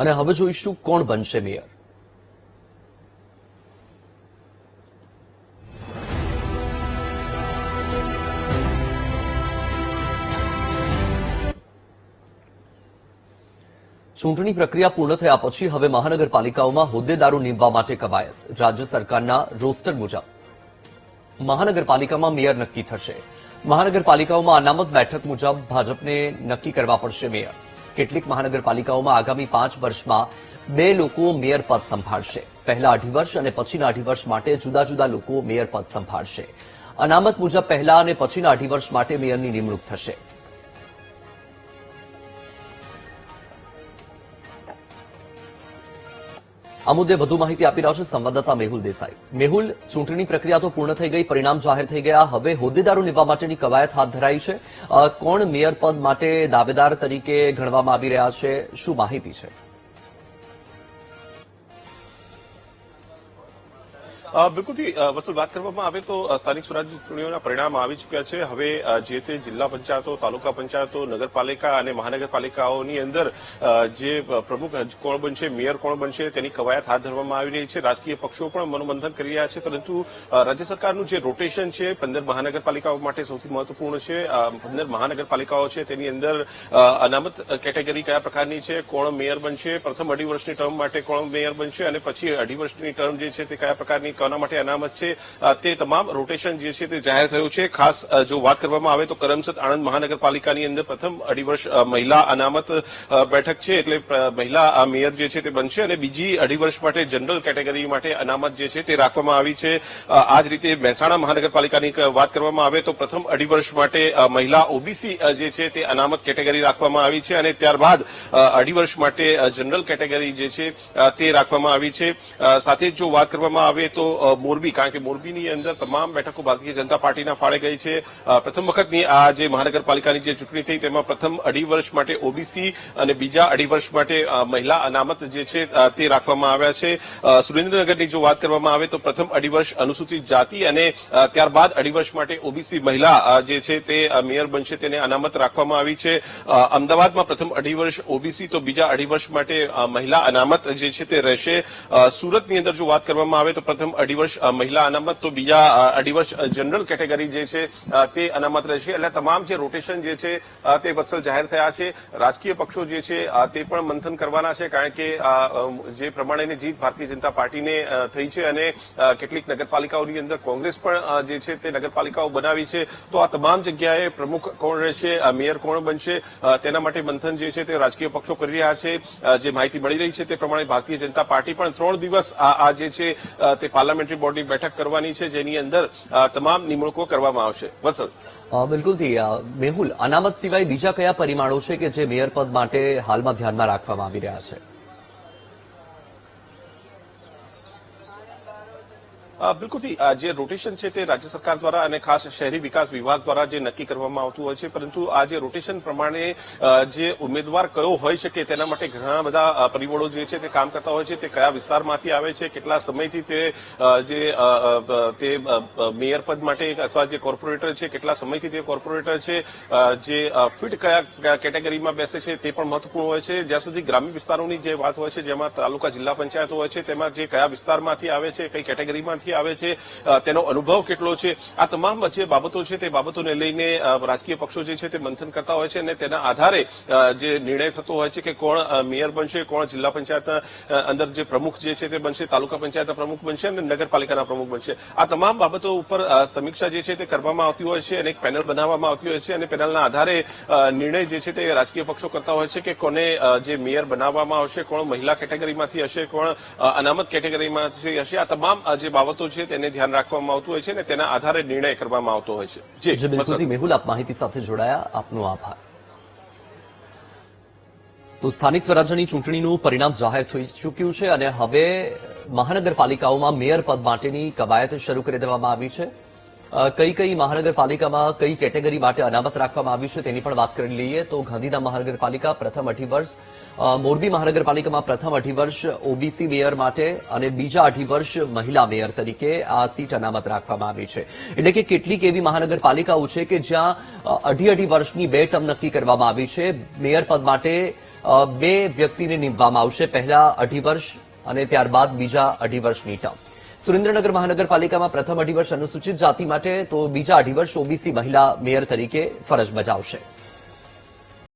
અને હવે જોઈશું કોણ બનશે મેયર. ચૂંટણી પ્રક્રિયા પૂર્ણ થયા પછી હવે મહાનગરપાલિકાઓમાં હોદ્દેદારો નીમવા માટે કવાયત. રાજ્ય સરકારના રોસ્ટર મુજબ મહાનગરપાલિકામાં મેયર નક્કી થશે. મહાનગરપાલિકાઓમાં અનામત બેઠક મુજબ ભાજપને નક્કી કરવા પડશે મેયર. કેટલીક મહાનગરપાલિકાઓમાં આગામી 5 વર્ષમાં 2 લોકો મેયર પદ સંભાળશે. પહેલા 2.5 વર્ષ અને પછીના 2.5 વર્ષ માટે જુદા જુદા લોકો મેયર પદ સંભાળશે. અનામત મુજબ પહેલા અને પછીના 2.5 વર્ષ માટે મેયરની નિમણૂક થશે. આ મુદ્દે વધુ માહિતી આપી રહ્યા છે સંવાદદાતા મેહુલ દેસાઈ. મેહુલ, ચૂંટણી પ્રક્રિયા તો પૂર્ણ થઈ ગઈ, પરિણામ જાહેર થઈ ગયા, હવે હોદ્દેદારો નિમવા માટેની કવાયત હાથ ધરાઈ છે. કોણ મેયર પદ માટે દાવેદાર તરીકે ગણવામાં આવી રહ્યા છે, શું માહિતી છે? બિલકુલથી વત્સલ, વાત કરવામાં આવે તો સ્થાનિક સ્વરાજ્ય ચૂંટણીઓના પરિણામ આવી ચૂક્યા છે. હવે જે તે જિલ્લા પંચાયતો, તાલુકા પંચાયતો, નગરપાલિકા અને મહાનગરપાલિકાઓની અંદર જે પ્રમુખ કોણ બનશે, મેયર કોણ બનશે તેની કવાયત હાથ ધરવામાં આવી રહી છે. રાજકીય પક્ષો પણ મનોમંથન કરી રહ્યા છે, પરંતુ રાજ્ય સરકારનું જે રોટેશન છે 15 મહાનગરપાલિકાઓ માટે સૌથી મહત્વપૂર્ણ છે. 15 મહાનગરપાલિકાઓ છે તેની અંદર અનામત કેટેગરી કયા પ્રકારની છે, કોણ મેયર બનશે, પ્રથમ 2.5 વર્ષની ટર્મ માટે કોણ મેયર બનશે અને પછી 2.5 વર્ષની ટર્મ જે છે તે કયા પ્રકારની કોના માટે અનામત છે, તે તમામ રોટેશન જે છે તે જાહેર થયું છે. ખાસ જો વાત કરવામાં આવે તો કરમસદ આણંદ મહાનગરપાલિકાની અંદર પ્રથમ 2.5 વર્ષ મહિલા અનામત બેઠક છે, એટલે મહિલા મેયર જે છે તે બનશે અને બીજી 2.5 વર્ષ માટે જનરલ કેટેગરી માટે અનામત જે છે તે રાખવામાં આવી છે. આ જ રીતે મહેસાણા મહાનગરપાલિકાની વાત કરવામાં આવે તો પ્રથમ 2.5 વર્ષ માટે મહિલા ઓબીસી જે છે તે અનામત કેટેગરી રાખવામાં આવી છે અને ત્યારબાદ 2.5 વર્ષ માટે જનરલ કેટેગરી જે છે તે રાખવામાં આવી છે. સાથે જ જો વાત કરવામાં આવે તો મોરબી, કારણ કે મોરબીની અંદર તમામ બેઠકો ભારતીય જનતા પાર્ટીના ફાળે ગઈ છે. પ્રથમ વખતની આ જે મહાનગરપાલિકાની જે ચૂંટણી થઈ તેમાં પ્રથમ 2.5 વર્ષ માટે ઓબીસી અને બીજા 2.5 વર્ષ માટે મહિલા અનામત જે છે તે રાખવામાં આવ્યા છે. સુરેન્દ્રનગરની જો વાત કરવામાં આવે તો પ્રથમ 2.5 વર્ષ અનુસૂચિત જાતિ અને ત્યારબાદ 2.5 વર્ષ માટે ઓબીસી મહિલા જે છે તે મેયર બનશે, તેને અનામત રાખવામાં આવી છે. અમદાવાદમાં પ્રથમ 2.5 વર્ષ ઓબીસી તો બીજા 2.5 વર્ષ માટે મહિલા અનામત જે છે તે રહેશે. સુરતની અંદર જો વાત કરવામાં આવે તો પ્રથમ 2.5 વર્ષ મહિલા અનામત તો બીજા 2.5 વર્ષ જનરલ કેટેગરી જે છે તે અનામત રહેશે. એટલે તમામ જે રોટેશન જે છે તે વત્સલ જાહેર થયા છે. રાજકીય પક્ષો જે છે તે પણ મંથન કરવાના છે, કારણ કે જે પ્રમાણેની જીત ભારતીય જનતા પાર્ટીને થઈ છે અને કેટલીક નગરપાલિકાઓની અંદર કોંગ્રેસ પણ જે છે તે નગરપાલિકાઓ બનાવી છે, તો આ તમામ જગ્યાએ પ્રમુખ કોણ રહેશે, મેયર કોણ બનશે, તેના માટે મંથન જે છે તે રાજકીય પક્ષો કરી રહ્યા છે. જે માહિતી મળી રહી છે તે પ્રમાણે ભારતીય જનતા પાર્ટી પણ 3 દિવસ આ જે છે તે પાર્લામેન્ટરી બોર્ડની બેઠક કરવાની છે, જેની અંદર તમામ નિમણૂકો કરવામાં આવશે. વત્સલ. બિલકુલથી મેહુલ, અનામત સિવાય બીજા કયા પરિમાણો છે કે જે મેયર પદ માટે હાલમાં ધ્યાનમાં રાખવામાં આવી રહ્યા છે? બિલકુલથી જે રોટેશન છે તે રાજ્ય સરકાર દ્વારા અને ખાસ શહેરી વિકાસ વિભાગ દ્વારા જે નક્કી કરવામાં આવતું હોય છે, પરંતુ આ જે રોટેશન પ્રમાણે જે ઉમેદવાર કયો હોઈ શકે તેના માટે ઘણા બધા પરિબળો જે છે તે કામ કરતા હોય છે. તે કયા વિસ્તારમાંથી આવે છે, કેટલા સમયથી તે મેયર પદ માટે અથવા જે કોર્પોરેટર છે કેટલા સમયથી તે કોર્પોરેટર છે, જે ફિટ કયા કેટેગરીમાં બેસે છે તે પણ મહત્વપૂર્ણ હોય છે. જ્યાં સુધી ગ્રામ્ય વિસ્તારોની જે વાત હોય છે, જેમાં તાલુકા જિલ્લા પંચાયતો હોય છે, તેમાં જે કયા વિસ્તારમાંથી આવે છે, કઈ કેટેગરીમાંથી આવે છે, તેનો અનુભવ કેટલો છે, આ તમામ જે બાબતો છે તે બાબતોને લઈને રાજકીય પક્ષો જે છે તે મંથન કરતા હોય છે અને તેના આધારે જે નિર્ણય થતો હોય છે કે કોણ મેયર બનશે, કોણ જિલ્લા પંચાયતના અંદર જે પ્રમુખ જે છે તે બનશે, તાલુકા પંચાયતના પ્રમુખ બનશે અને નગરપાલિકાના પ્રમુખ બનશે. આ તમામ બાબતો ઉપર સમીક્ષા જે છે તે કરવામાં આવતી હોય છે અને એક પેનલ બનાવવામાં આવતી હોય છે અને પેનલના આધારે નિર્ણય જે છે તે રાજકીય પક્ષો કરતા હોય છે કે કોને જે મેયર બનાવવામાં આવશે, કોણ મહિલા કેટેગરીમાંથી હશે, કોણ અનામત કેટેગરીમાંથી હશે. આ તમામ જે બાબતો છે તેને ધ્યાન રાખવામાં આવતું હોય છે અને તેના આધારે નિર્ણય કરવામાં આવતો હોય છે. જી બિલકુલ મેહુલ, આપ માહિતી સાથે જોડાયા, આપનો આભાર. તો સ્થાનિક સ્વરાજ્યની ચૂંટણીનું પરિણામ જાહેર થઈ ચૂક્યું છે અને હવે મહાનગરપાલિકાઓમાં મેયર પદ માટેની કવાયત શરૂ કરી દેવામાં આવી છે. કઈ કઈ મહાનગરપાલિકામાં કઈ કેટેગરી માટે અનામત રાખવામાં આવ્યું છે તેની પણ વાત કરી લઈએ તો ગાંધીધામ મહાનગરપાલિકા પ્રથમ 2.5 વર્ષ, મોરબી મહાનગરપાલિકામાં પ્રથમ 2.5 વર્ષ ઓબીસી મેયર માટે અને બીજા 2.5 વર્ષ મહિલા મેયર તરીકે આ સીટ અનામત રાખવામાં આવી છે. એટલે કે કેટલીક એવી મહાનગરપાલિકાઓ છે કે જ્યાં 2.5 વર્ષની 2 ટર્મ નક્કી કરવામાં આવી છે. મેયર પદ માટે બે વ્યક્તિને નીમવામાં આવશે, પહેલા 2.5 વર્ષ અને ત્યારબાદ બીજા 2.5 વર્ષની ટર્મ. સુરેન્દ્રનગર મહાનગરપાલિકામાં પ્રથમ 2.5 વર્ષ અનુસૂચિત જાતિ માટે તો બીજા 2.5 વર્ષ ઓબીસી મહિલા મેયર તરીકે ફરજ બજાવશે.